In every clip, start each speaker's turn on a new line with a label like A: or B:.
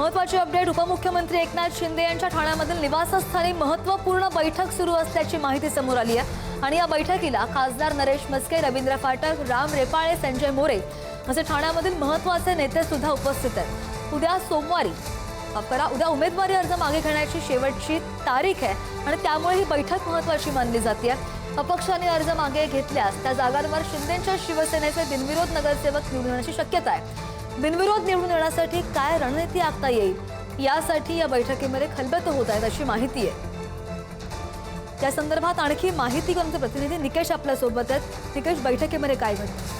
A: महत्त्वाची अपडेट। उपमुख्यमंत्री एकनाथ शिंदे यांच्या ठाण्यामधील निवासस्थानी महत्त्वपूर्ण बैठक सुरू असल्याची माहिती समोर आली आहे आणि या बैठकीला खासदार नरेश म्हस्के, रवींद्र फाटक, राम रेपाळे, संजय मोरे असे ठाण्यामधील महत्त्वाचे नेते सुद्धा उपस्थित आहेत। उद्या उमेदवारी अर्ज मागे घेण्याची शेवटची तारीख आहे आणि त्यामुळे ही बैठक महत्त्वाची मानली जाते। अपक्षाने अर्ज मागे घेतल्यास त्या जागांवर शिंदेच्या शिवसेनेचे बिनविरोध नगरसेवक निवडून येण्याची शक्यता आहे। बिनविरोध निवडून येण्यासाठी काय रणनीती आखता येईल यासाठी या बैठकीमध्ये खलबतं होत आहेत अशी माहिती आहे। त्या संदर्भात आणखी माहिती घेऊन प्रतिनिधी निकेश आपल्या सोबत आहेत। निकेश, बैठकीमध्ये काय घडलं?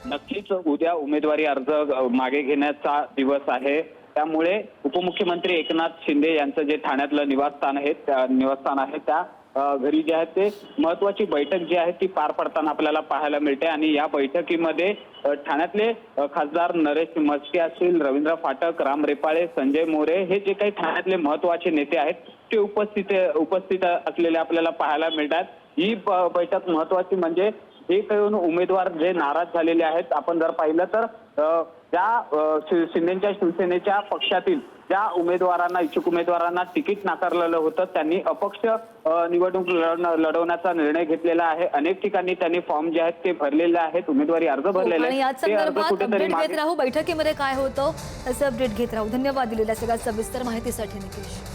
B: नक्कीच उद्या उमेदवारी अर्ज मागे घेण्याचा दिवस आहे, त्यामुळे उपमुख्यमंत्री एकनाथ शिंदे यांचं जे ठाण्यातलं निवासस्थान आहे त्या घरी जे आहे ते महत्वाची बैठक जी आहे ती पार पडताना आपल्याला पाहायला मिळते। आणि या बैठकीमध्ये ठाण्यातले खासदार नरेश म्हस्के असतील, रवींद्र फाटक, राम रेपाळे, संजय मोरे हे जे काही ठाण्यातले महत्वाचे नेते आहेत ते उपस्थित असलेले आपल्याला पाहायला मिळतात। ही बैठक महत्वाची म्हणजे हे काही उमेदवार जे नाराज झालेले आहेत, आपण जर पाहिलं तर ज्या शिंदेच्या शिवसेनेच्या पक्षातील ज्या उमेदवारांना इच्छुक उमेदवारांना तिकीट नाकारलेलं होतं त्यांनी अपक्ष निवडणूक लढवण्याचा निर्णय घेतलेला आहे। अनेक ठिकाणी त्यांनी फॉर्म जे आहेत ते भरलेले आहेत, उमेदवारी अर्ज भरलेले आहेत।
A: बैठकीमध्ये काय होतं त्याचे अपडेट घेत राहू। धन्यवाद दिलेल्या सगळ्या सविस्तर माहितीसाठी निकेश।